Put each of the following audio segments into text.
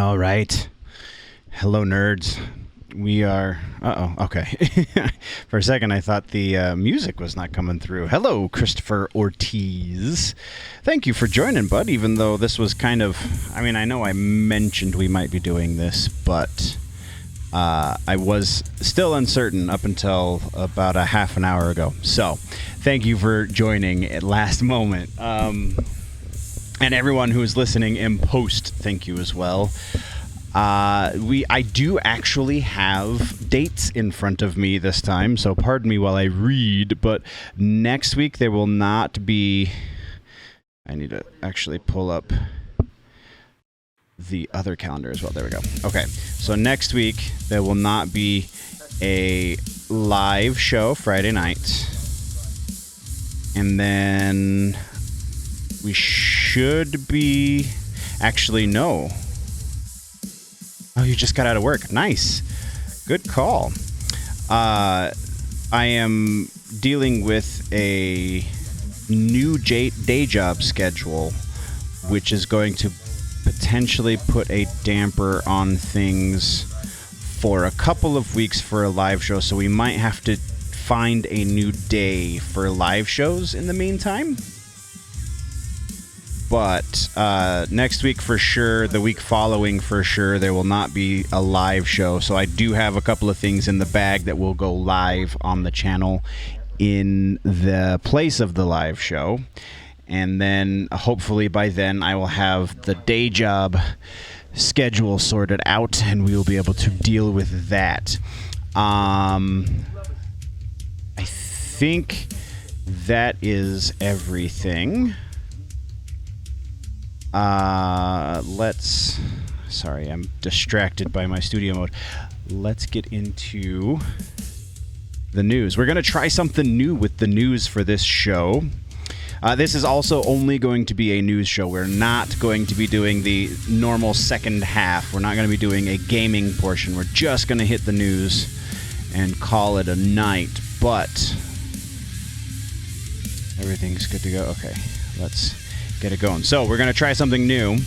All right. Hello, nerds. We are... Uh-oh, okay. For a second, I thought the music was not coming through. Hello, Christopher Ortiz. Thank you for joining, bud, even though this was kind of... I mean, I know I mentioned we might be doing this, but I was still uncertain up until about a half an hour ago. So, thank you for joining at last moment. And everyone who is listening in post, thank you as well. I do actually have dates in front of me this time, so pardon me while I read, but next week there will not be... I need to actually pull up the other calendar as well. There we go. Okay, so next week there will not be a live show Friday night. And then we should be... Actually, no. Oh, you just got out of work. Nice. Good call. I am dealing with a new day job schedule, which is going to potentially put a damper on things for a couple of weeks for a live show, so we might have to find a new day for live shows in the meantime. But next week for sure, the week following for sure, there will not be a live show. So I do have a couple of things in the bag that will go live on the channel in the place of the live show. And then hopefully by then I will have the day job schedule sorted out and we will be able to deal with that. I think that is everything. Sorry, I'm distracted by my studio mode. Let's get into the news. We're going to try something new with the news for this show. This is also only going to be a news show. We're not going to be doing the normal second half. We're not going to be doing a gaming portion. We're just going to hit the news and call it a night. But everything's good to go. Okay, let's get it going. So we're going to try something new.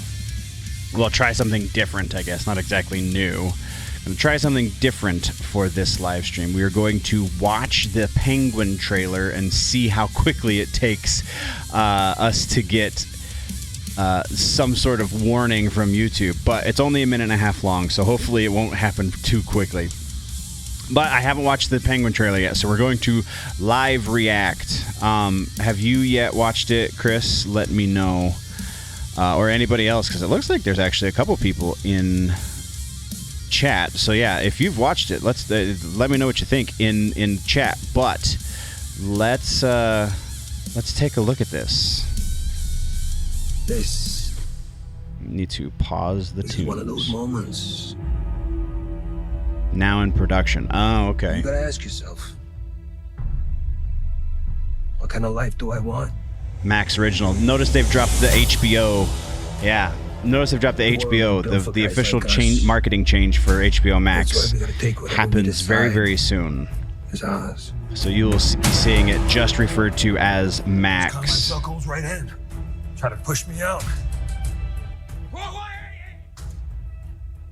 Well, try something different, I guess. Not exactly new. I'm going to try something different for this live stream. We are going to watch the Penguin trailer and see how quickly it takes us to get some sort of warning from YouTube. But it's only a minute and a half long, so hopefully it won't happen too quickly. But I haven't watched the Penguin trailer yet, so we're going to live react. Have you yet watched it, Chris? Let me know. Or anybody else, because it looks like there's actually a couple people in chat. So yeah, if you've watched it, let me know what you think in chat. But let's take a look at this. This Need to pause the tunes. is one of those moments. Now in production. Oh, okay. You gotta ask yourself, what kind of life do I want? Max Original. Notice they've dropped the HBO. Yeah. Notice they've dropped the HBO. The official marketing change for HBO Max happens very, very soon. It's ours. So you will be seeing it just referred to as Max. Right hand. Try to push me out.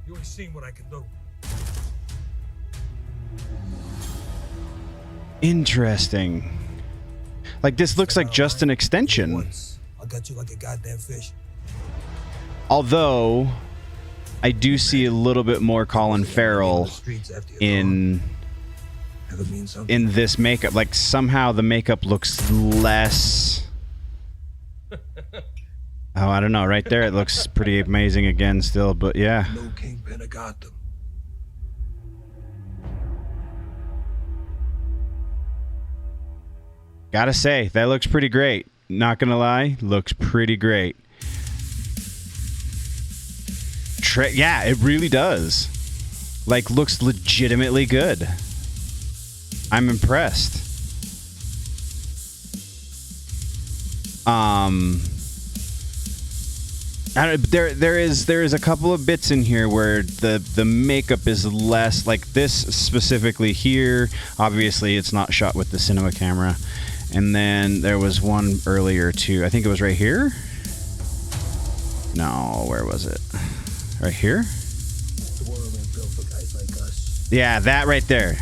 You ain't seen what I can do. Interesting. Like, this looks like just an extension. I got you like a goddamn fish. Although, I do see a little bit more Colin Farrell in this makeup. Like, somehow the makeup looks less... Oh, I don't know. Right there, it looks pretty amazing again still, but yeah. No kingpin of Gotham. Gotta say, that looks pretty great. Not gonna lie, looks pretty great. Yeah, it really does. Like, looks legitimately good. I'm impressed. There is a couple of bits in here where the makeup is less, like this specifically here. Obviously, it's not shot with the cinema camera. And then there was one earlier too. I think it was right here. No, where was it? Right here? The world ain't built for guys like us. Yeah, that right there.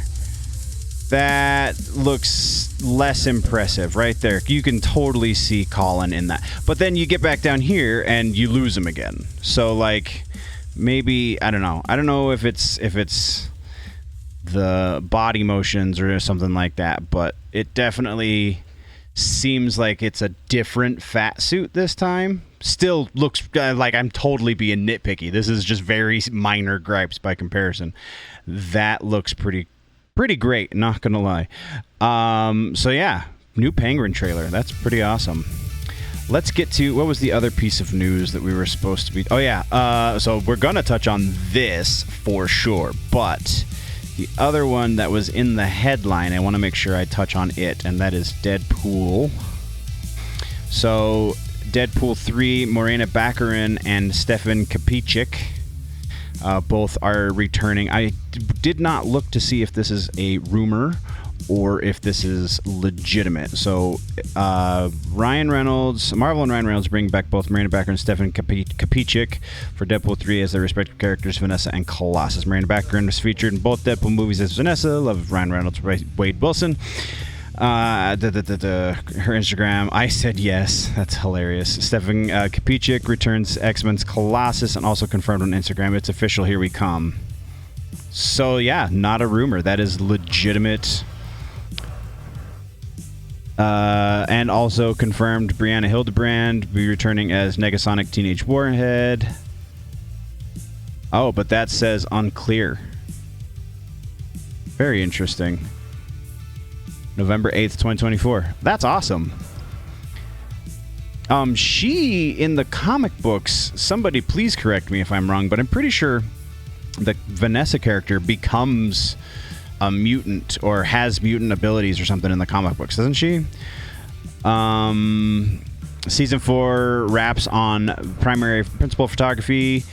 That looks less impressive right there. You can totally see Colin in that. But then you get back down here and you lose him again. So like maybe I don't know. I don't know if it's the body motions or something like that, but it definitely seems like it's a different fat suit this time. Still looks like I'm totally being nitpicky. This is just very minor gripes by comparison. That looks pretty great, not gonna lie. So yeah, new Penguin trailer. That's pretty awesome. Let's get to what was the other piece of news that we were supposed to be. Oh yeah, so we're gonna touch on this for sure, but the other one that was in the headline, I want to make sure I touch on it, and that is Deadpool. So Deadpool 3, Morena Baccarin and Stefan Kapicic. Both are returning. I did not look to see if this is a rumor or if this is legitimate. So Ryan Reynolds, Marvel and Ryan Reynolds bring back both Morena Baccarin and Stefan Kapicic for Deadpool 3 as their respective characters, Vanessa and Colossus. Morena Baccarin was featured in both Deadpool movies as Vanessa, love of Ryan Reynolds, Wade Wilson. Her Instagram, I said yes. That's hilarious. Stefan Kapicic returns X-Men's Colossus and also confirmed on Instagram. It's official. Here we come. So yeah, not a rumor. That is legitimate. And also confirmed Brianna Hildebrand be returning as Negasonic Teenage Warhead. Oh, but that says unclear. Very interesting. November 8th, 2024. That's awesome. She, in the comic books, somebody please correct me if I'm wrong, but I'm pretty sure the Vanessa character becomes a mutant or has mutant abilities or something in the comic books, doesn't she? Season 4 wraps on primary principal photography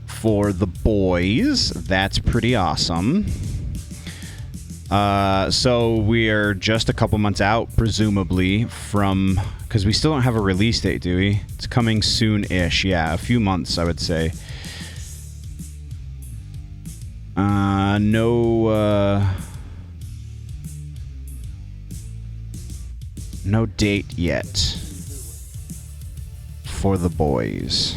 for The Boys. That's pretty awesome. So we are just a couple months out, presumably, from... Because we still don't have a release date, do we? It's coming soon-ish. Yeah, a few months, I would say. No date yet for The Boys.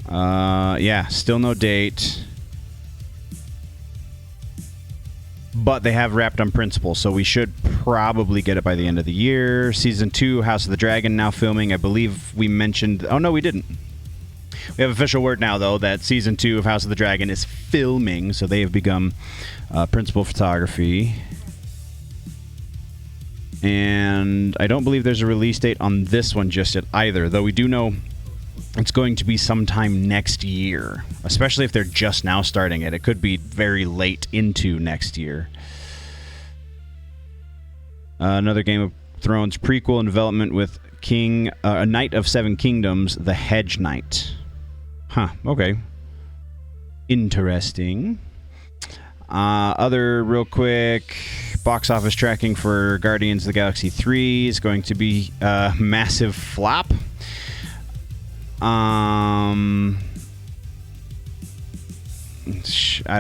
Yeah, still no date. But they have wrapped on principle, so we should probably get it by the end of the year. Season 2, House of the Dragon, now filming. I believe we mentioned... Oh, no, we didn't. We have official word now, though, that Season 2 of House of the Dragon is filming, so they have begun principal photography. And I don't believe there's a release date on this one just yet either, though we do know it's going to be sometime next year, especially if they're just now starting it. It could be very late into next year. Another Game of Thrones prequel in development with A Knight of Seven Kingdoms, The Hedge Knight. Huh, okay. Interesting. Other real quick, box office tracking for Guardians of the Galaxy 3 is going to be a massive flop. I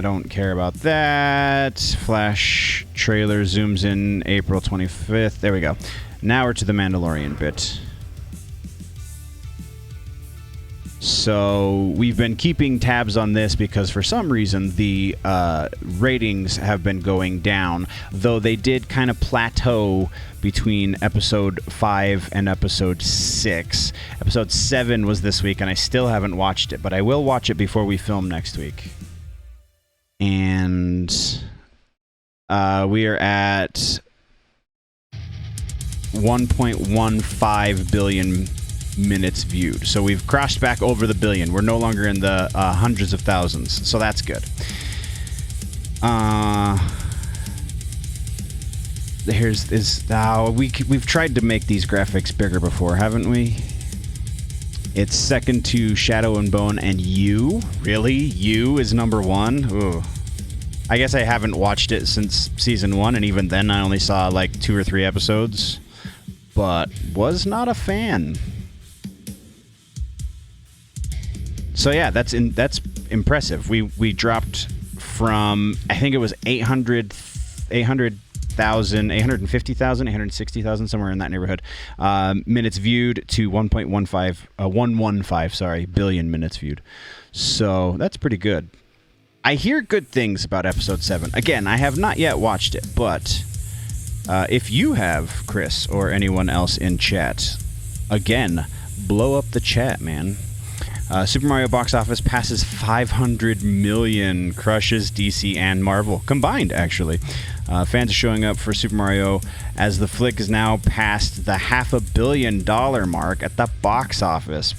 don't care about that. Flash trailer zooms in April 25th. There we go. Now we're to the Mandalorian bit. So we've been keeping tabs on this because for some reason the ratings have been going down, though they did kind of plateau between episode 5 and episode 6. Episode 7 was this week, and I still haven't watched it, but I will watch it before we film next week. And we are at 1.15 billion minutes viewed. So we've crossed back over the billion. We're no longer in the hundreds of thousands. So that's good. We've tried to make these graphics bigger before, haven't we? It's second to Shadow and Bone and You. Really? You is number 1? Ooh. I guess I haven't watched it since season 1, and even then I only saw like 2 or 3 episodes. but was not a fan. So yeah, that's impressive. We dropped from, I think it was 850,000, 860,000, somewhere in that neighborhood, minutes viewed to 115 billion minutes viewed. So that's pretty good. I hear good things about episode 7. Again, I have not yet watched it, but if you have, Chris, or anyone else in chat, again, blow up the chat, man. Super Mario box office passes 500 million, crushes DC and Marvel combined, actually. Fans are showing up for Super Mario as the flick is now past the $500 million mark at the box office.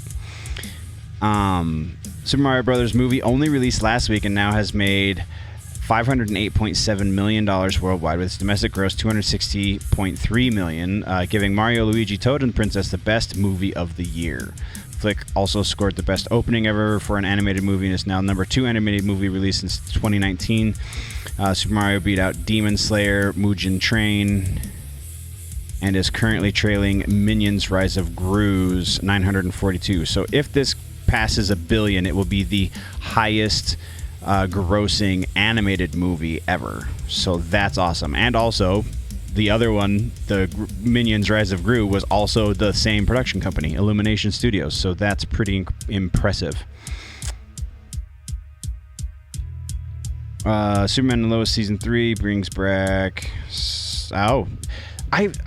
Super Mario Brothers movie only released last week and now has made $508.7 million worldwide, with its domestic gross $260.3 million, giving Mario, Luigi, Toad, and Princess the best movie of the year. Flick also scored the best opening ever for an animated movie and is now number 2 animated movie released since 2019. Super Mario beat out Demon Slayer, Mugen Train, and is currently trailing Minions Rise of Gru's 942. So if this passes $1 billion, it will be the highest grossing animated movie ever. So that's awesome. And also, the other one, the Minions Rise of Gru, was also the same production company, Illumination Studios. So that's pretty impressive. Superman and Lois Season 3 brings back... all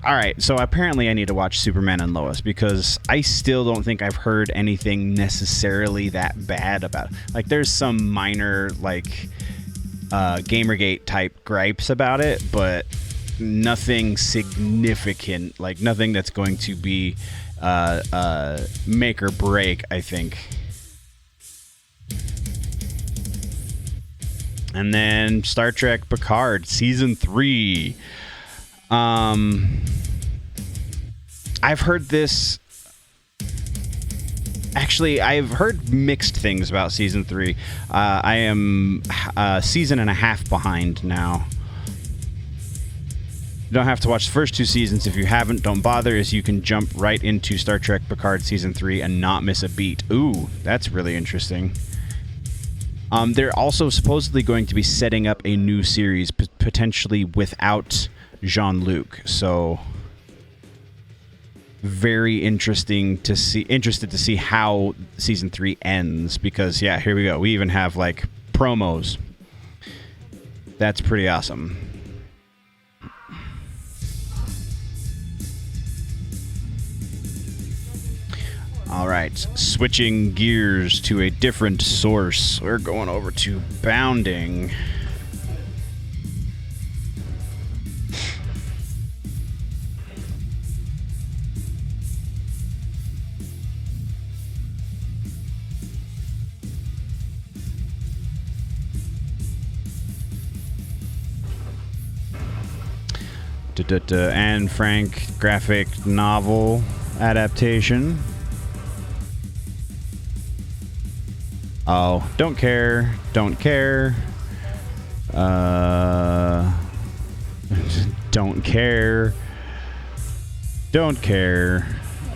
right, so apparently I need to watch Superman and Lois because I still don't think I've heard anything necessarily that bad about it. Like, there's some minor, like, Gamergate type gripes about it, but nothing significant, like nothing that's going to be make or break, I think. And then Star Trek Picard Season 3. I've heard this. Actually, I've heard mixed things about Season 3. I am a season and a half behind now. You don't have to watch the first 2 seasons. If you haven't, don't bother, as you can jump right into Star Trek Picard Season 3 and not miss a beat. Ooh, that's really interesting. They're also supposedly going to be setting up a new series, potentially without Jean-Luc. So very interested to see how Season 3 ends, because yeah, here we go. We even have like promos. That's pretty awesome. All right, switching gears to a different source. We're going over to Bounding. Anne Frank graphic novel adaptation. Oh, don't care. Don't care. Don't care. Don't care.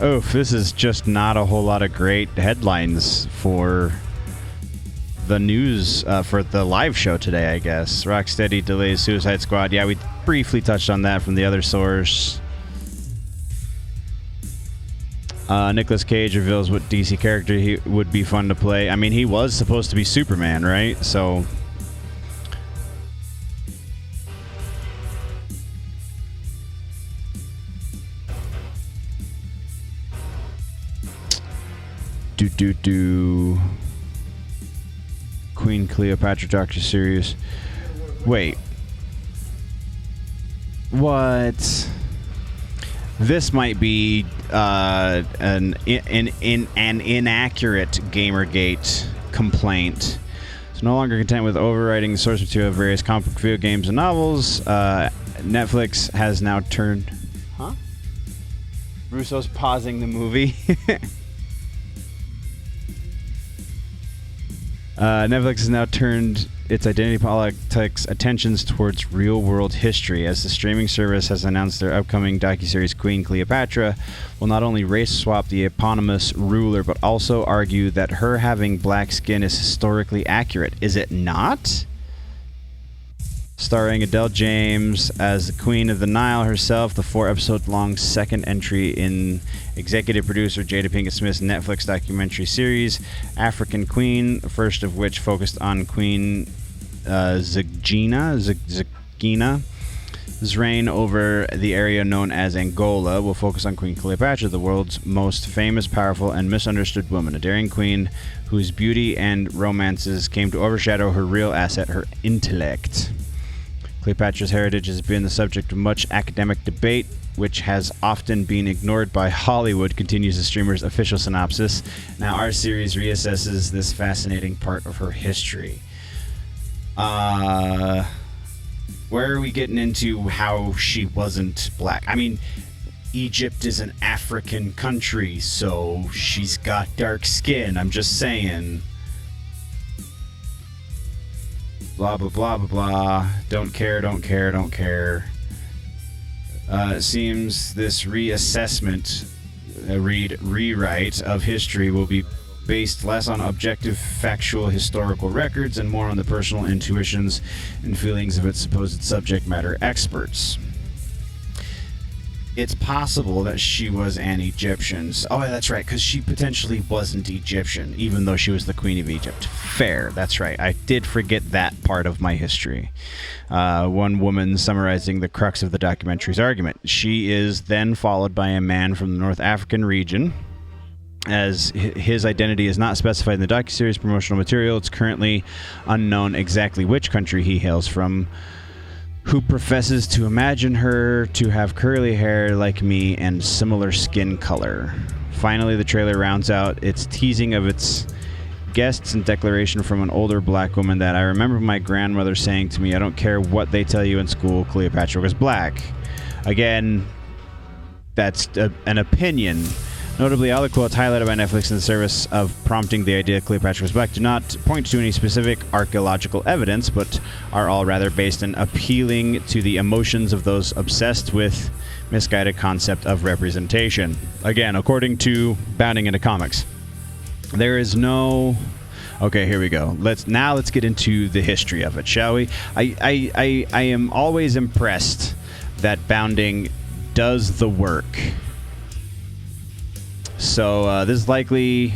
Oof, this is just not a whole lot of great headlines for the news, for the live show today, I guess. Rocksteady delays Suicide Squad. Yeah, we briefly touched on that from the other source. Nicolas Cage reveals what DC character he would be fun to play. I mean, he was supposed to be Superman, right? So Queen Cleopatra Doctor Sirius. Wait. What? This might be an inaccurate Gamergate complaint. So no longer content with overwriting the source material of various comic book, video games, and novels, Netflix has now turned... Huh? Russo's pausing the movie. Netflix has now turned its identity politics attentions towards real-world history, as the streaming service has announced their upcoming docuseries Queen Cleopatra will not only race-swap the eponymous ruler, but also argue that her having black skin is historically accurate. Is it not? Starring Adele James as the Queen of the Nile herself, the 4-episode-long second entry in executive producer Jada Pinkett Smith's Netflix documentary series, African Queen, the first of which focused on Queen Zigina's reign over the area known as Angola, will focus on Queen Cleopatra, the world's most famous, powerful, and misunderstood woman, a daring queen whose beauty and romances came to overshadow her real asset, her intellect. Cleopatra's heritage has been the subject of much academic debate, which has often been ignored by Hollywood, continues the streamer's official synopsis. Now, our series reassesses this fascinating part of her history. Where are we getting into how she wasn't black? I mean, Egypt is an African country, so she's got dark skin. I'm just saying. Blah, blah, blah, blah, blah. Don't care, don't care, don't care. It seems this reassessment, rewrite of history will be based less on objective, factual, historical records and more on the personal intuitions and feelings of its supposed subject matter experts. It's possible that she was an Egyptian. Oh, that's right, because she potentially wasn't Egyptian, even though she was the Queen of Egypt. Fair, that's right. I did forget that part of my history. One woman summarizing the crux of the documentary's argument. She is then followed by a man from the North African region. As his identity is not specified in the docuseries promotional material, it's currently unknown exactly which country he hails from, who professes to imagine her to have curly hair like me and similar skin color. Finally, the trailer rounds out its teasing of its guests and declaration from an older black woman that I remember my grandmother saying to me, "I don't care what they tell you in school, Cleopatra was black." Again, that's an opinion. Notably, all the quotes highlighted by Netflix in the service of prompting the idea Cleopatra was black do not point to any specific archaeological evidence, but are all rather based in appealing to the emotions of those obsessed with misguided concept of representation. Again, according to Bounding into Comics, there is no... Okay, here we go. Let's get into the history of it, shall we? I am always impressed that Bounding does the work. So this is likely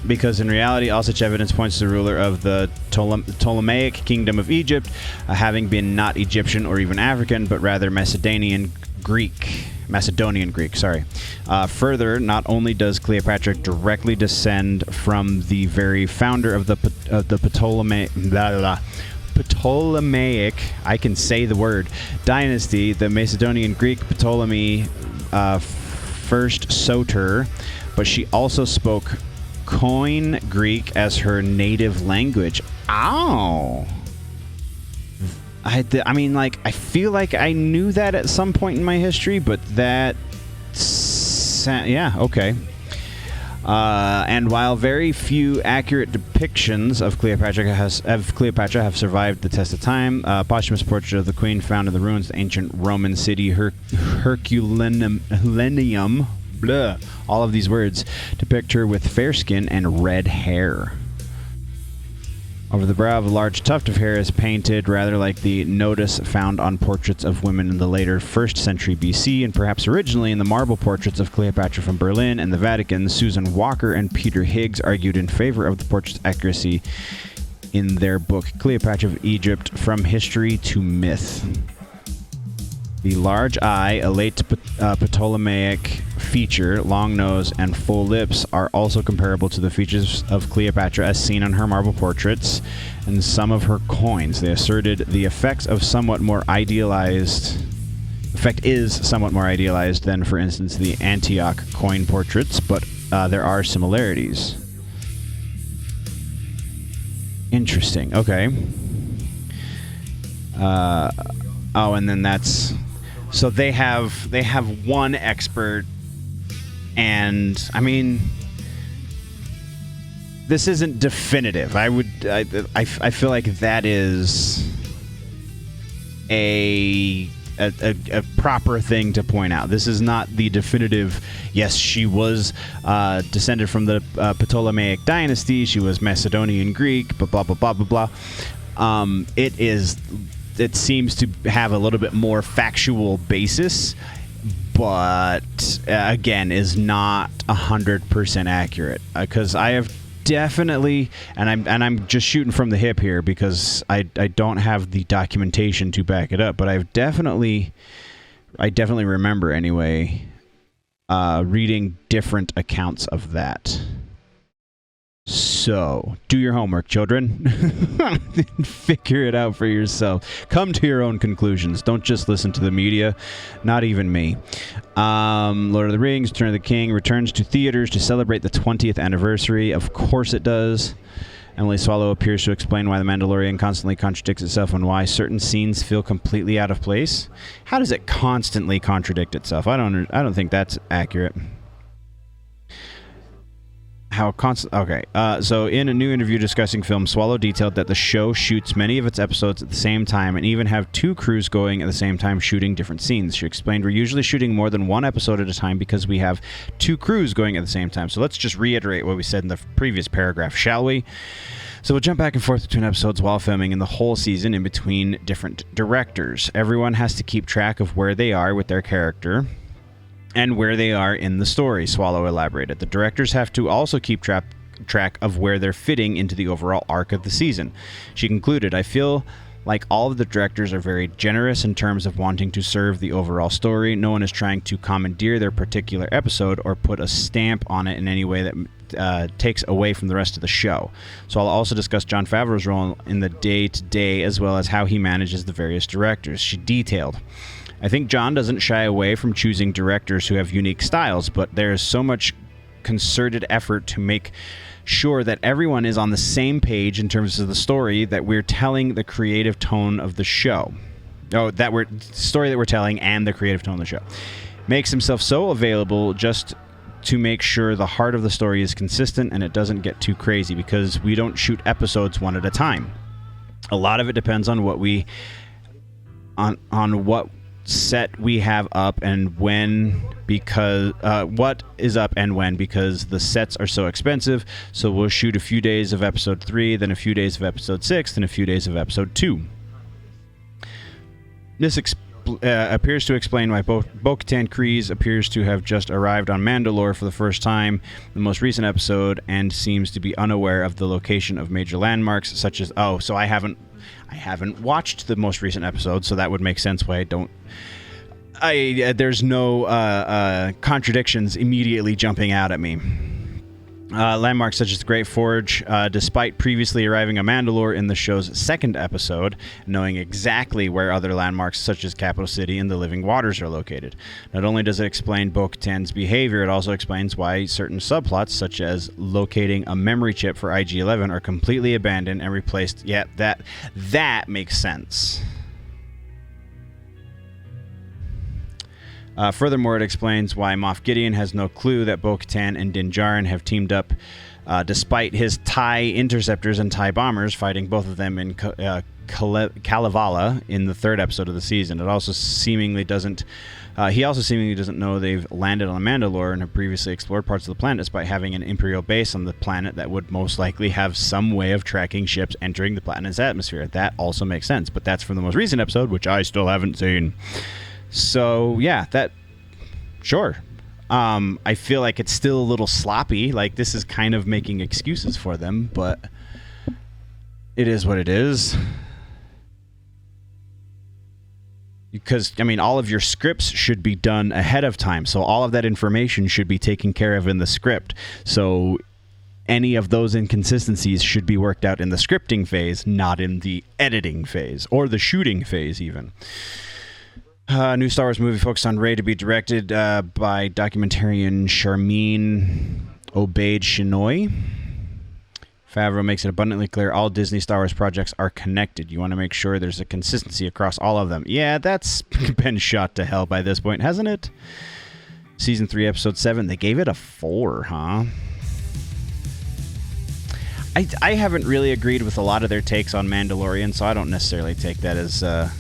because in reality all such evidence points to the ruler of the Ptolemaic kingdom of Egypt having been not Egyptian or even African, but rather Macedonian Greek. Further, not only does Cleopatra directly descend from the very founder of the Ptolemaic, I can say the word, dynasty, the Macedonian Greek Ptolemy first Soter, but she also spoke Koine Greek as her native language. Ow! I feel like I knew that at some point in my history, but that... yeah, okay. And while very few accurate depictions of Cleopatra have survived the test of time, posthumous portrait of the queen found in the ruins of the ancient Roman city Herculaneum, all of these words depict her with fair skin and red hair. Over the brow of a large tuft of hair is painted rather like the notice found on portraits of women in the later 1st century BC, and perhaps originally in the marble portraits of Cleopatra from Berlin and the Vatican. Susan Walker and Peter Higgs argued in favor of the portrait's accuracy in their book Cleopatra of Egypt: From History to Myth. The large eye, a late Ptolemaic feature, long nose, and full lips are also comparable to the features of Cleopatra as seen on her marble portraits and some of her coins. They asserted the effect is somewhat more idealized than, for instance, the Antioch coin portraits, but there are similarities. Interesting. Okay. And then that's... So they have one expert, and I mean, this isn't definitive. I feel like that is a proper thing to point out. This is not the definitive, yes, she was descended from the Ptolemaic dynasty, she was Macedonian Greek, blah, blah, blah, blah, blah, blah. It seems to have a little bit more factual basis, but again, is not 100% accurate. Because I have definitely, and I'm just shooting from the hip here because I don't have the documentation to back it up, but I definitely remember anyway reading different accounts of that. So do your homework, children. Figure it out for yourself. Come to your own conclusions. Don't just listen to the media, not even me. Lord of the Rings, Return of the King returns to theaters to celebrate the 20th anniversary. Of course it does. Emily Swallow appears to explain why The Mandalorian constantly contradicts itself and why certain scenes feel completely out of place. How does it constantly contradict itself? I don't think that's accurate. So in a new interview discussing film, Swallow detailed that the show shoots many of its episodes at the same time and even have two crews going at the same time shooting different scenes. She explained, we're usually shooting more than one episode at a time because we have two crews going at the same time. So let's just reiterate what we said in the previous paragraph, shall we? So we'll jump back and forth between episodes while filming in the whole season in between different directors. Everyone has to keep track of where they are with their character and where they are in the story, Swallow elaborated. The directors have to also keep track of where they're fitting into the overall arc of the season. She concluded, I feel like all of the directors are very generous in terms of wanting to serve the overall story. No one is trying to commandeer their particular episode or put a stamp on it in any way that takes away from the rest of the show. So I'll also discuss Jon Favreau's role in the day-to-day as well as how he manages the various directors. She detailed, I think Jon doesn't shy away from choosing directors who have unique styles, but there is so much concerted effort to make sure that everyone is on the same page in terms of the story that we're telling, the creative tone of the show. Story that we're telling and the creative tone of the show. Makes himself so available just to make sure the heart of the story is consistent and it doesn't get too crazy because we don't shoot episodes one at a time. A lot of it depends on what what set we have up and when, because what is up and when, because the sets are so expensive. So we'll shoot a few days of episode 3, then a few days of episode 6, then a few days of episode 2. This appears to explain why Bo-Katan Kryze appears to have just arrived on Mandalore for the first time in the most recent episode and seems to be unaware of the location of major landmarks such as so I haven't watched the most recent episode, so that would make sense why there's no contradictions immediately jumping out at me. Landmarks such as the Great Forge, despite previously arriving on Mandalore in the show's second episode, knowing exactly where other landmarks such as Capital City and the Living Waters are located. Not only does it explain Bo-Katan's behavior, it also explains why certain subplots, such as locating a memory chip for IG-11, are completely abandoned and replaced. Yeah, that makes sense. Furthermore, it explains why Moff Gideon has no clue that Bo-Katan and Din Djarin have teamed up despite his TIE interceptors and TIE bombers fighting both of them in Kalevala in the third episode of the season. He also seemingly doesn't know they've landed on Mandalore and have previously explored parts of the planet despite having an Imperial base on the planet that would most likely have some way of tracking ships entering the planet's atmosphere. That also makes sense, but that's from the most recent episode, which I still haven't seen. So, yeah, sure. I feel like it's still a little sloppy. Like, this is kind of making excuses for them, but it is what it is. Because, I mean, all of your scripts should be done ahead of time, so all of that information should be taken care of in the script. So any of those inconsistencies should be worked out in the scripting phase, not in the editing phase, or the shooting phase, even. New Star Wars movie focused on Rey to be directed by documentarian Sharmeen Obaid-Chinoy. Favreau makes it abundantly clear all Disney Star Wars projects are connected. You want to make sure there's a consistency across all of them. Yeah, that's been shot to hell by this point, hasn't it? Season 3, Episode 7, they gave it a 4, huh? I haven't really agreed with a lot of their takes on Mandalorian, so I don't necessarily take that as a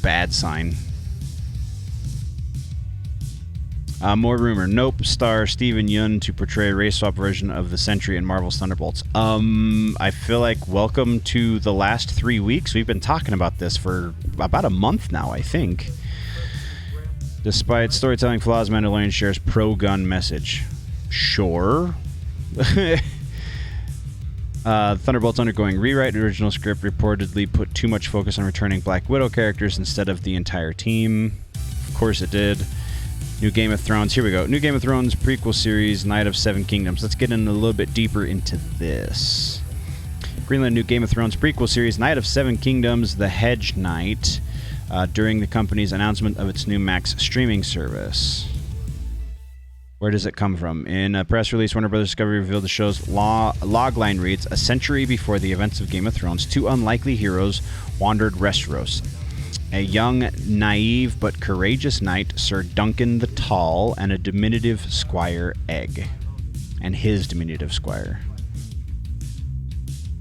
bad sign. More rumor. Nope. Star Steven Yeun to portray a race swap version of the Sentry in Marvel's Thunderbolts. I feel like welcome to the last 3 weeks. We've been talking about this for about a month now, I think. Despite storytelling flaws, Mandalorian shares pro-gun message. Sure. Thunderbolts undergoing rewrite. Original script reportedly put too much focus on returning Black Widow characters instead of the entire team. Of course it did. New Game of Thrones. Here we go. New Game of Thrones prequel series, Night of Seven Kingdoms. Let's get in a little bit deeper into this. Greenland New Game of Thrones prequel series, Night of Seven Kingdoms, The Hedge Knight, during the company's announcement of its new Max streaming service. Where does it come from? In a press release, Warner Bros. Discovery revealed the show's logline reads, a century before the events of Game of Thrones, two unlikely heroes wandered Westeros. A young, naive, but courageous knight, Sir Duncan the Tall, and a diminutive squire, Egg. And his diminutive squire.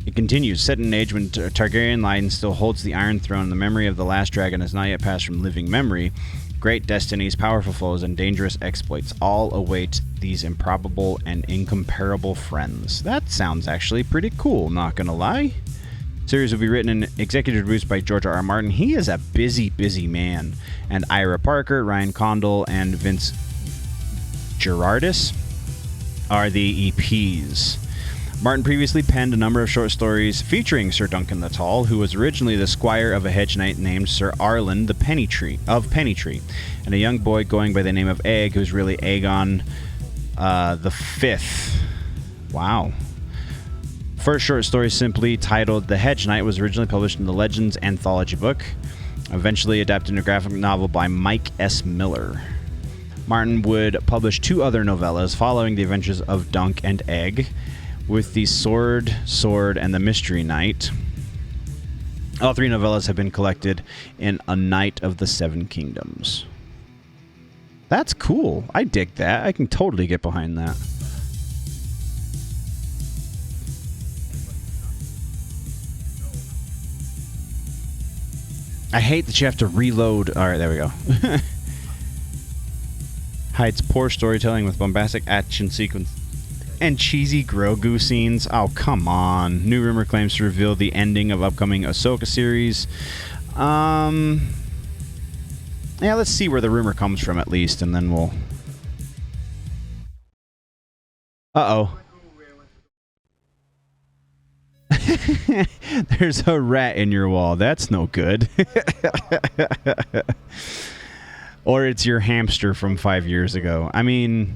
It continues, set in an age when Targaryen line still holds the Iron Throne, the memory of the last dragon has not yet passed from living memory. Great destinies, powerful foes, and dangerous exploits all await these improbable and incomparable friends. That sounds actually pretty cool, not gonna lie. Series will be written and executive produced by George R.R. Martin. He is a busy, busy man. And Ira Parker, Ryan Condal, and Vince Gerardis are the EPs. Martin previously penned a number of short stories featuring Sir Duncan the Tall, who was originally the squire of a hedge knight named Sir Arlen the Pennytree, and a young boy going by the name of Egg, who's really Aegon the Fifth. Wow. First short story, simply titled The Hedge Knight, was originally published in the Legends anthology book, eventually adapted into a graphic novel by Mike S. Miller. Martin would publish two other novellas following the adventures of Dunk and Egg, with the Sword, and the Mystery Knight. All three novellas have been collected in A Knight of the Seven Kingdoms. That's cool. I dig that. I can totally get behind that. I hate that you have to reload. All right, there we go. Hides poor storytelling with bombastic action sequence and cheesy Grogu scenes. Oh, come on. New rumor claims to reveal the ending of upcoming Ahsoka series. Yeah, let's see where the rumor comes from at least, and then we'll... Uh-oh. There's a rat in your wall. That's no good. Or it's your hamster from 5 years ago. I mean,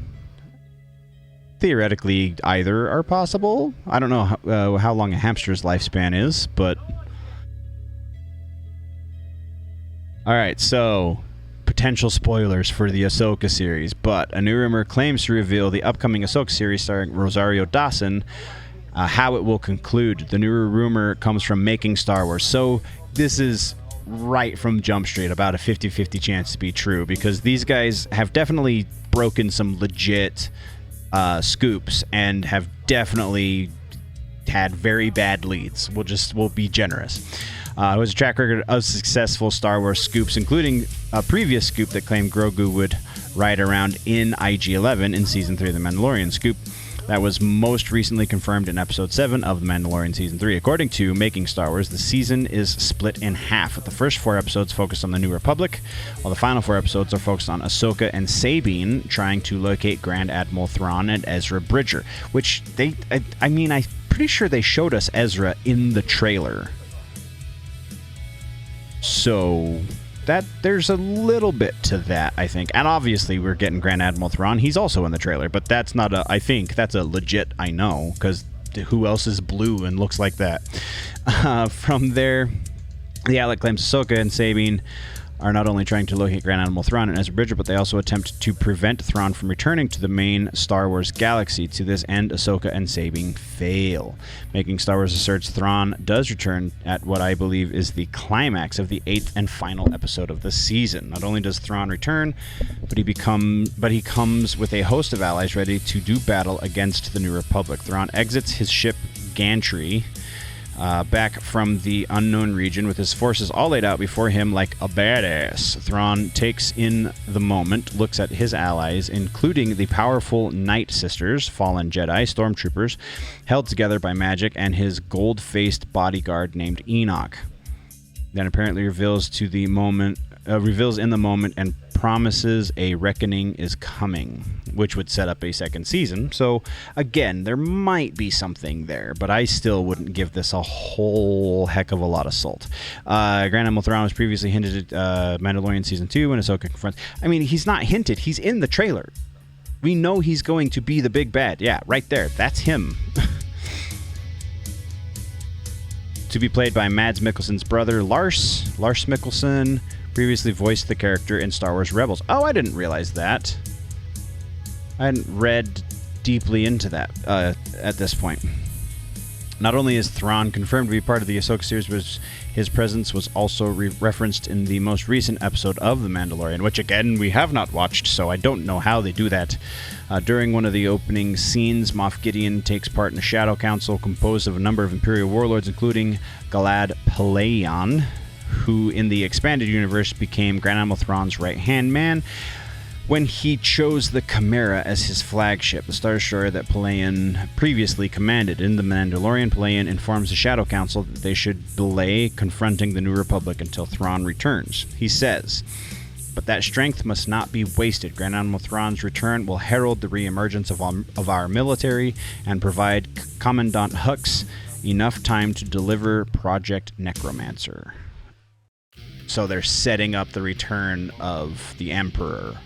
theoretically, either are possible. I don't know how long a hamster's lifespan is, but... Alright, so... potential spoilers for the Ahsoka series, but a new rumor claims to reveal the upcoming Ahsoka series starring Rosario Dawson, how it will conclude. The new rumor comes from Making Star Wars, so this is right from Jump Street about a 50-50 chance to be true, because these guys have definitely broken some legit scoops and have definitely had very bad leads. We'll be generous. It was a track record of successful Star Wars scoops, including a previous scoop that claimed Grogu would ride around in IG-11 in Season 3 of The Mandalorian. Scoop that was most recently confirmed in Episode 7 of The Mandalorian Season 3. According to Making Star Wars, the season is split in half, with the first 4 episodes focused on the New Republic, while the final 4 episodes are focused on Ahsoka and Sabine trying to locate Grand Admiral Thrawn and Ezra Bridger, which I'm pretty sure they showed us Ezra in the trailer. So that there's a little bit to that, I think. And obviously we're getting Grand Admiral Thrawn. He's also in the trailer, but that's not I think that's a legit I know, because who else is blue and looks like that? From there, the outlet claims Ahsoka and Sabine are not only trying to locate Grand Admiral Thrawn and Ezra Bridger, but they also attempt to prevent Thrawn from returning to the main Star Wars galaxy. To this end, Ahsoka and Sabine fail. Making Star Wars asserts Thrawn does return at what I believe is the climax of the 8th and final episode of the season. Not only does Thrawn return, but he comes with a host of allies ready to do battle against the New Republic. Thrawn exits his ship Gantry back from the unknown region with his forces all laid out before him like a badass. Thrawn takes in the moment, looks at his allies, including the powerful Night Sisters, fallen Jedi, stormtroopers, held together by magic, and his gold-faced bodyguard named Enoch. Then apparently reveals in the moment and promises a reckoning is coming, which would set up a second season. So again, there might be something there, but I still wouldn't give this a whole heck of a lot of salt. Grand Admiral Thrawn was previously hinted at Mandalorian Season 2 when Ahsoka confronts... I mean, he's not hinted. He's in the trailer. We know he's going to be the big bad. Yeah, right there. That's him. To be played by Mads Mikkelsen's brother, Lars Mikkelsen, previously voiced the character in Star Wars Rebels. Oh, I didn't realize that. I hadn't read deeply into that at this point. Not only is Thrawn confirmed to be part of the Ahsoka series, but his presence was also referenced in the most recent episode of The Mandalorian, which, again, we have not watched, so I don't know how they do that. During one of the opening scenes, Moff Gideon takes part in a Shadow Council composed of a number of Imperial warlords, including Galad Palayan, who in the expanded universe became Grand Admiral Thrawn's right-hand man when he chose the Chimera as his flagship, the Star Destroyer that Palayan previously commanded. In The Mandalorian, Palayan informs the Shadow Council that they should delay confronting the New Republic until Thrawn returns. He says, "But that strength must not be wasted. Grand Admiral Thrawn's return will herald the reemergence of our military and provide Commandant Hux enough time to deliver Project Necromancer." So they're setting up the return of the Emperor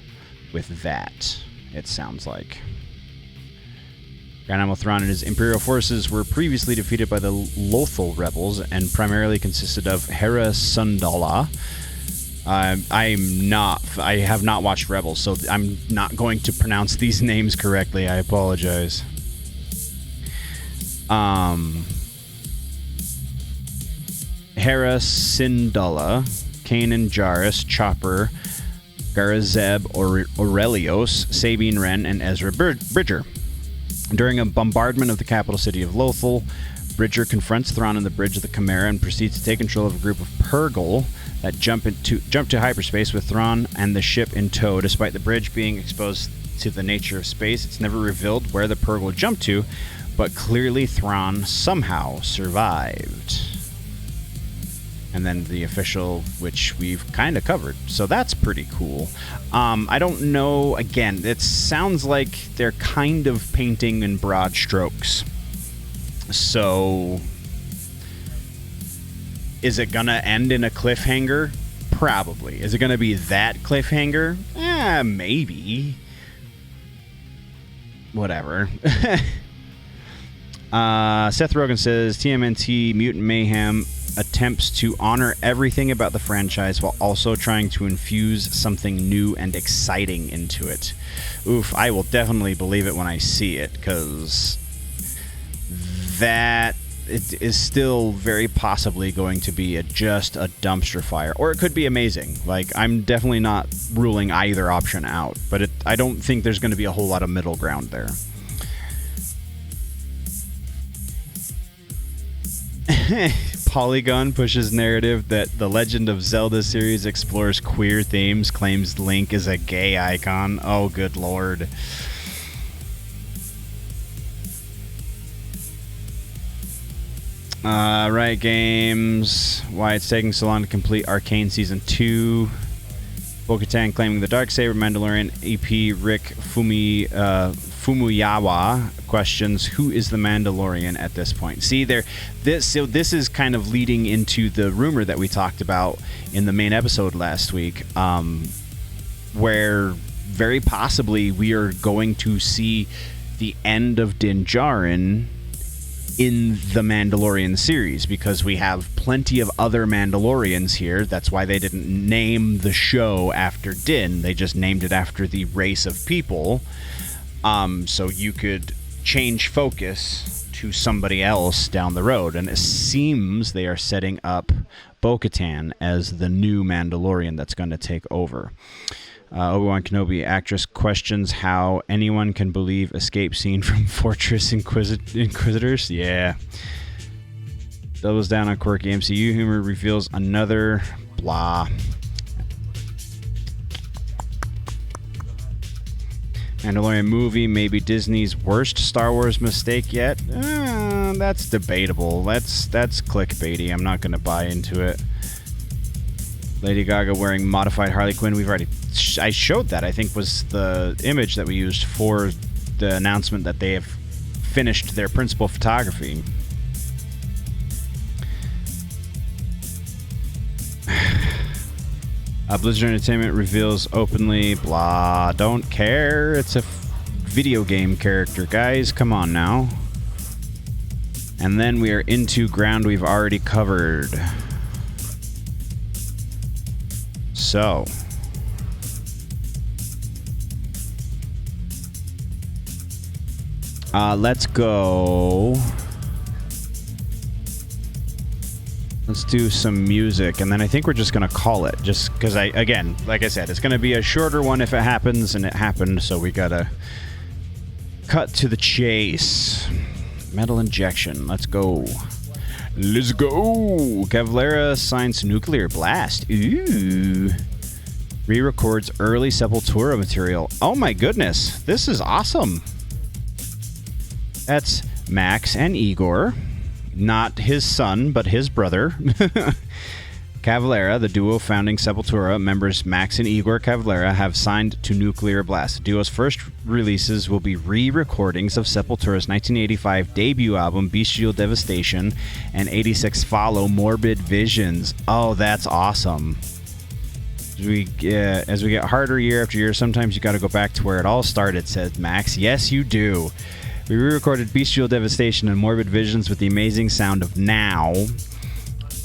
with that, it sounds like. Grand Admiral Thrawn and his Imperial forces were previously defeated by the Lothal rebels and primarily consisted of Hera Syndulla. I have not watched Rebels, so I'm not going to pronounce these names correctly. I apologize. Hera Syndulla, Kanan Jarrus, Chopper, Garazeb Aurelios, Sabine Wren, and Ezra Bridger. During a bombardment of the capital city of Lothal, Bridger confronts Thrawn on the bridge of the Chimera and proceeds to take control of a group of Purrgil that jump to hyperspace with Thrawn and the ship in tow. Despite the bridge being exposed to the nature of space, it's never revealed where the Purrgil jumped to, but clearly Thrawn somehow survived. And then the official, which we've kind of covered. So that's pretty cool. I don't know, again, it sounds like they're kind of painting in broad strokes. So, is it going to end in a cliffhanger? Probably. Is it going to be that cliffhanger? Maybe. Whatever. Seth Rogen says, TMNT Mutant Mayhem attempts to honor everything about the franchise while also trying to infuse something new and exciting into it. Oof, I will definitely believe it when I see it, because that it is still very possibly going to be just a dumpster fire, or it could be amazing. Like, I'm definitely not ruling either option out, but I don't think there's going to be a whole lot of middle ground there. Polygon pushes narrative that the Legend of Zelda series explores queer themes, claims Link is a gay icon. Oh, good lord. Riot Games, why it's taking so long to complete Arcane Season 2. Bo-Katan claiming the Darksaber. Mandalorian EP Rick Fumuyawa questions who is the Mandalorian at this point. See, this is kind of leading into the rumor that we talked about in the main episode last week, where very possibly we are going to see the end of Din Djarin in the Mandalorian series, because we have plenty of other Mandalorians here. That's why they didn't name the show after Din. They just named it after the race of people. So you could change focus to somebody else down the road. And it seems they are setting up Bo-Katan as the new Mandalorian that's going to take over. Obi-Wan Kenobi actress questions how anyone can believe escape scene from Fortress Inquisitors. Yeah. Doubles down on quirky MCU humor, reveals another blah. Mandalorian movie, maybe Disney's worst Star Wars mistake yet? That's debatable. That's clickbaity. I'm not going to buy into it. Lady Gaga wearing modified Harley Quinn. We've already... I showed that, I think, was the image that we used for the announcement that they have finished their principal photography. Blizzard Entertainment reveals openly, blah, don't care. It's a video game character, guys. Come on now. And then we are into ground we've already covered. So... let's go. Let's do some music, and then I think we're just going to call it. Just because, again, like I said, it's going to be a shorter one if it happens, and it happened, so we got to cut to the chase. Metal injection. Let's go. Let's go. Cavalera signs Nuclear Blast. Ooh. Re-records early Sepultura material. Oh my goodness. This is awesome. That's Max and Igor. Not his son, but his brother. Cavalera, the duo founding Sepultura members Max and Igor Cavalera, have signed to Nuclear Blast. The duo's first releases will be re-recordings of Sepultura's 1985 debut album, Bestial Devastation, and 86 follow, Morbid Visions. Oh, that's awesome. As we get harder year after year, sometimes you got to go back to where it all started, says Max. Yes, you do. We re-recorded Bestial Devastation and Morbid Visions with the amazing sound of now,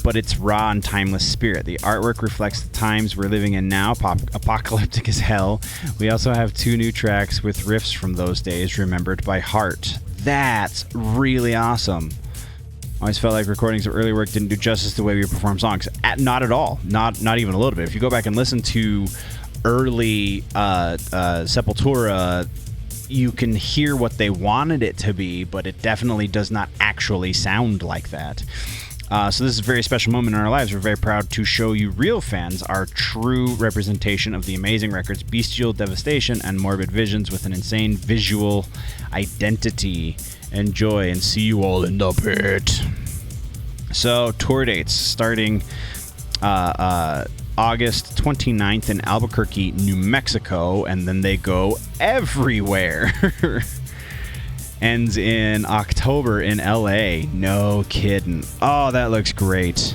but its raw and timeless spirit. The artwork reflects the times we're living in now, apocalyptic as hell. We also have 2 new tracks with riffs from those days, remembered by heart. That's really awesome. I always felt like recordings of early work didn't do justice to the way we perform songs. Not at all. Not even a little bit. If you go back and listen to early Sepultura, you can hear what they wanted it to be, but it definitely does not actually sound like that. So this is a very special moment in our lives. We're very proud to show you real fans our true representation of the amazing records Bestial Devastation and Morbid Visions with an insane visual identity. Enjoy and see you all in the pit. So tour dates starting August 29th in Albuquerque, New Mexico, and then they go everywhere. Ends in October in LA. No kidding. Oh, that looks great.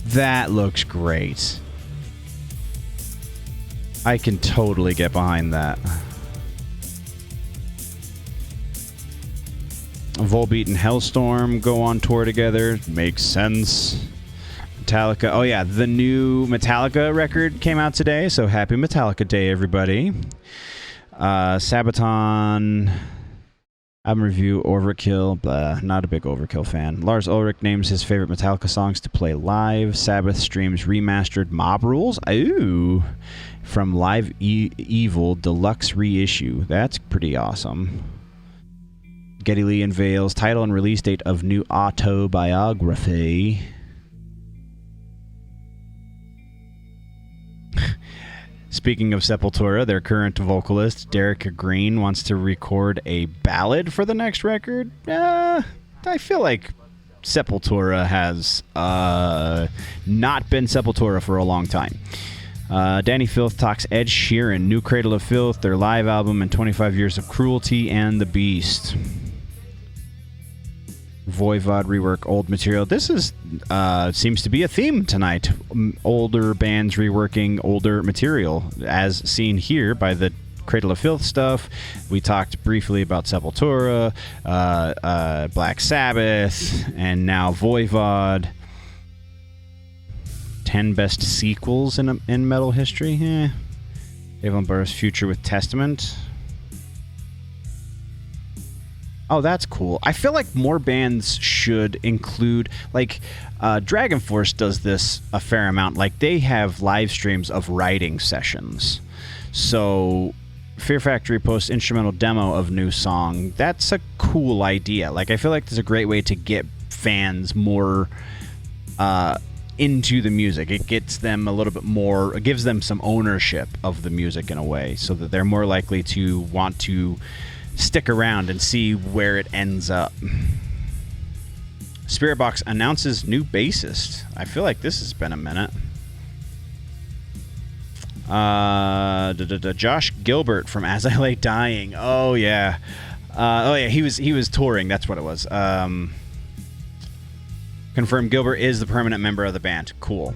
That looks great. I can totally get behind that. Volbeat and Hellstorm go on tour together. Makes sense. Metallica. Oh, yeah. The new Metallica record came out today, so happy Metallica Day, everybody. Sabaton. Album review, Overkill. Blah. Not a big Overkill fan. Lars Ulrich names his favorite Metallica songs to play live. Sabbath streams remastered Mob Rules. Ooh. From Live Evil Deluxe reissue. That's pretty awesome. Geddy Lee unveils title and release date of new autobiography. Speaking of Sepultura, their current vocalist, Derek Green, wants to record a ballad for the next record. I feel like Sepultura has not been Sepultura for a long time. Danny Filth talks Ed Sheeran, new Cradle of Filth, their live album, and 25 years of Cruelty and the Beast. Voivod rework old material. This is seems to be a theme tonight. Older bands reworking older material, as seen here by the Cradle of Filth stuff. We talked briefly about Sepultura, Black Sabbath, and now Voivod. 10 best sequels in metal history. Dave Lombardo's Future with Testament. Oh, that's cool. I feel like more bands should include, like, Dragon Force does this a fair amount. Like, they have live streams of writing sessions. So, Fear Factory posts instrumental demo of new song. That's a cool idea. Like, I feel like there's a great way to get fans more into the music. It gets them a little bit more, it gives them some ownership of the music in a way, so that they're more likely to want to stick around and see where it ends up. Spiritbox announces new bassist. I feel like this has been a minute. Josh Gilbert from As I Lay Dying. Oh yeah. He was touring. That's what it was. Confirmed Gilbert is the permanent member of the band. Cool.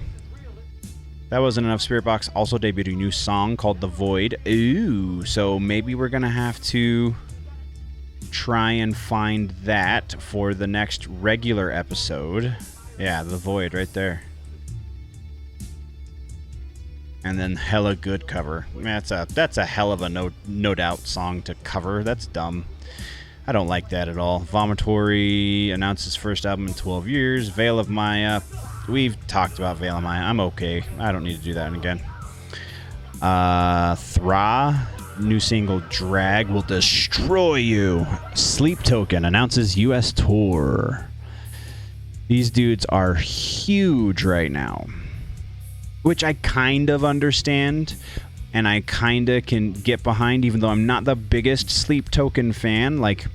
That wasn't enough. Spiritbox also debuted a new song called The Void. Ooh, so maybe we're going to have to try and find that for the next regular episode. Yeah, The Void right there. And then hella good cover. That's a hell of a no doubt song to cover. That's dumb. I don't like that at all. Vomitory announces first album in 12 years. Veil of Maya. We've talked about Veil of Maya. I'm okay. I don't need to do that again. Thra. New single Drag Will Destroy You. Sleep Token announces US tour. These dudes are huge right now, which I kind of understand and I kind of can get behind, even though I'm not the biggest Sleep Token fan. Like,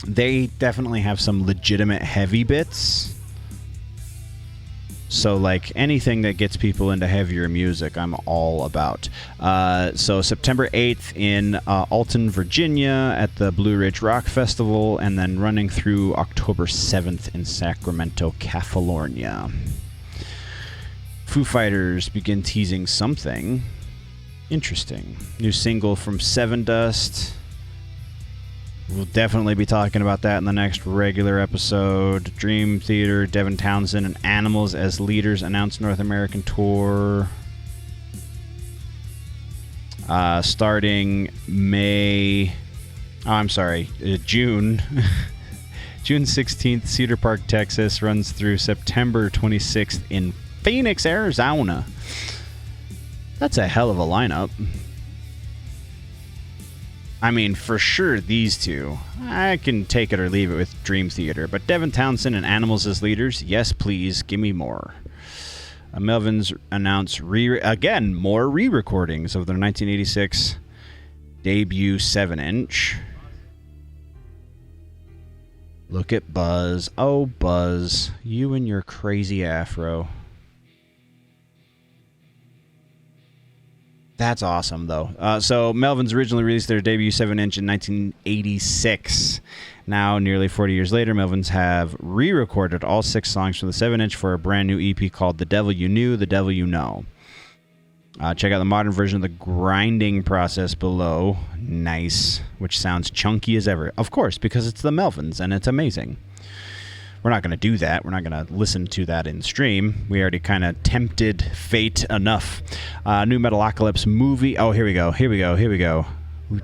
they definitely have some legitimate heavy bits. So, like, anything that gets people into heavier music, I'm all about. So, September 8th in Alton, Virginia at the Blue Ridge Rock Festival, and then running through October 7th in Sacramento, California. Foo Fighters begin teasing something interesting. New single from Seven Dust. We'll definitely be talking about that in the next regular episode. Dream Theater, Devin Townsend, and Animals as leaders announce North American tour. Starting June. June 16th, Cedar Park, Texas. Runs through September 26th in Phoenix, Arizona. That's a hell of a lineup. I mean, for sure, these two. I can take it or leave it with Dream Theater. But Devin Townsend and Animals as leaders, yes, please, give me more. Melvins announced, more re-recordings of their 1986 debut 7-inch. Look at Buzz. Oh, Buzz. You and your crazy afro. That's awesome, though. So Melvins originally released their debut 7-inch in 1986. Now, nearly 40 years later, Melvins have re-recorded all 6 songs from the 7-inch for a brand new EP called The Devil You Knew, The Devil You Know. Check out the modern version of the grinding process below. Nice. Which sounds chunky as ever. Of course, because it's the Melvins, and it's amazing. We're not going to do that. We're not going to listen to that in stream. We already kind of tempted fate enough. New Metalocalypse movie. Oh, here we go.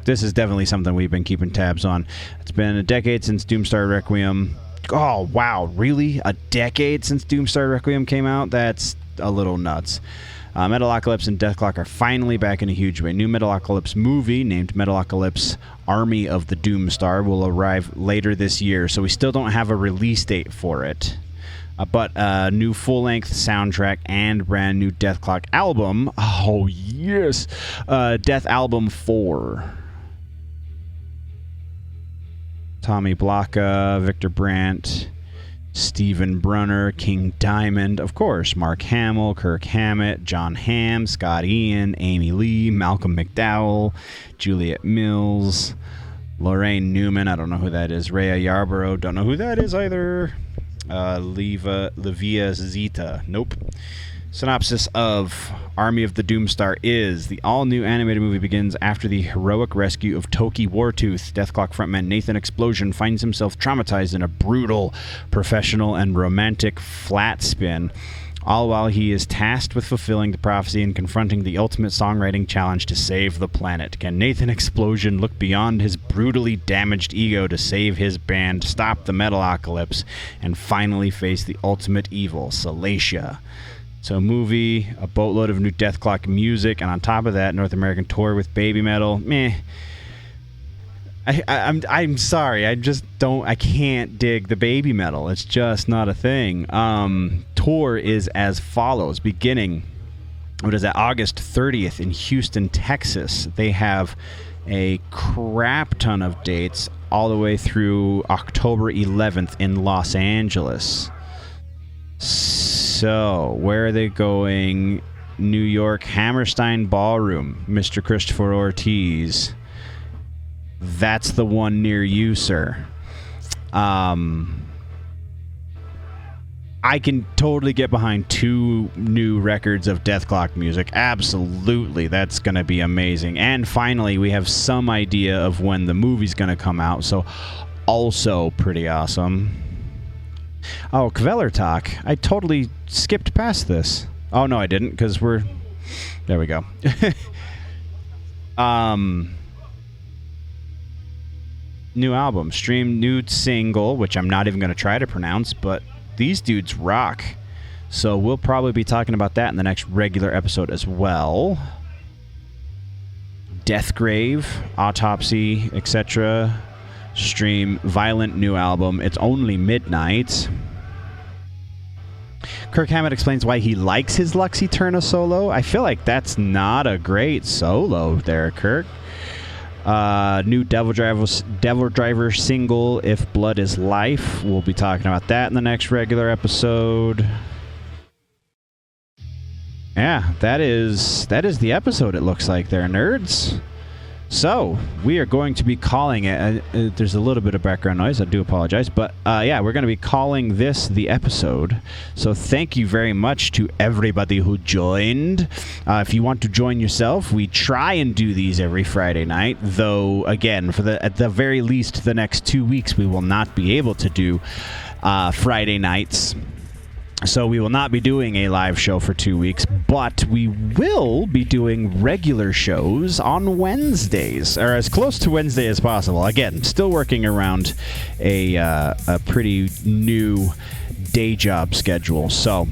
This is definitely something we've been keeping tabs on. It's been a decade since Doomstar Requiem. Oh, wow. Really? A decade since Doomstar Requiem came out? That's a little nuts. Metalocalypse and Deathclock are finally back in a huge way. New Metalocalypse movie named Metalocalypse Army of the Doomstar will arrive later this year, so we still don't have a release date for it. But a new full-length soundtrack and brand new Deathclock album. Oh, yes! Death Album 4. Tommy Blocka, Victor Brandt, Stephen Brunner, King Diamond, of course, Mark Hamill, Kirk Hammett, John Hamm, Scott Ian, Amy Lee, Malcolm McDowell, Juliet Mills, Lorraine Newman, I don't know who that is, Rhea Yarborough, don't know who that is either, Livia Zeta, nope, Synopsis of Army of the Doomstar is: the all-new animated movie begins after the heroic rescue of Toki Wartooth. Deathclock frontman Nathan Explosion finds himself traumatized in a brutal, professional, and romantic flat spin, all while he is tasked with fulfilling the prophecy and confronting the ultimate songwriting challenge to save the planet. Can Nathan Explosion look beyond his brutally damaged ego to save his band, stop the Metalocalypse, and finally face the ultimate evil, Salacia? So a movie, a boatload of new Deathclock music, and on top of that, North American tour with Baby Metal. Meh. I'm sorry. I can't dig the Baby Metal. It's just not a thing. Tour is as follows. Beginning, August 30th in Houston, Texas. They have a crap ton of dates all the way through October 11th in Los Angeles. So, where are they going? New York, Hammerstein Ballroom, Mr. Christopher Ortiz. That's the one near you, sir. I can totally get behind 2 new records of Deathclock music. Absolutely, that's going to be amazing. And finally, we have some idea of when the movie's going to come out, so also pretty awesome. Oh, Kveller Talk. I totally skipped past this. Oh, no, I didn't, because we're... There we go. New album. Stream new single, which I'm not even going to try to pronounce, but these dudes rock. So we'll probably be talking about that in the next regular episode as well. Deathgrave, Autopsy, etc. Stream Violent new album. It's only midnight. Kirk Hammett explains why he likes his Lux Eterna solo. I feel like that's not a great solo there, Kirk. New Devil Driver single, If Blood Is Life. We'll be talking about that in the next regular episode. Yeah, that is the episode, it looks like there, nerds. So, we are going to be calling it... there's a little bit of background noise, I do apologize. But, yeah, we're going to be calling this the episode. So, thank you very much to everybody who joined. If you want to join yourself, we try and do these every Friday night. Though, again, at the very least, the next 2 weeks, we will not be able to do Friday nights. So we will not be doing a live show for 2 weeks, but we will be doing regular shows on Wednesdays, or as close to Wednesday as possible. Again, still working around a pretty new day job schedule. So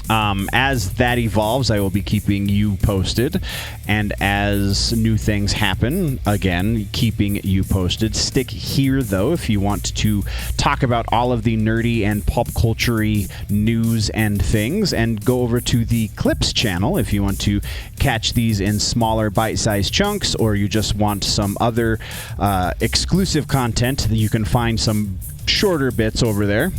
as that evolves, I will be keeping you posted, and as new things happen, again, keeping you posted. Stick here, though, if you want to talk about all of the nerdy and pop culture-y news and things, and go over to the Clips channel if you want to catch these in smaller bite-sized chunks, or you just want some other exclusive content. You can find some shorter bits over there.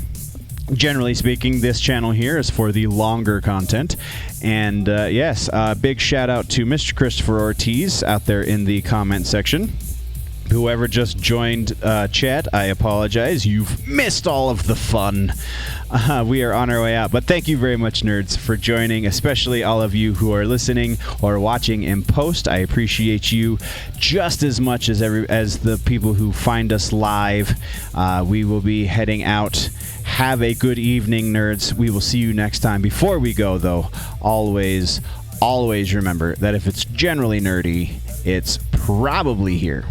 Generally speaking, this channel here is for the longer content. And yes, big shout out to Mr. Christopher Ortiz out there in the comment section. Whoever just joined chat, I apologize. You've missed all of the fun. We are on our way out. But thank you very much, nerds, for joining, especially all of you who are listening or watching in post. I appreciate you just as much as the people who find us live. We will be heading out. Have a good evening, nerds. We will see you next time. Before we go, though, always remember that if it's generally nerdy, it's probably here.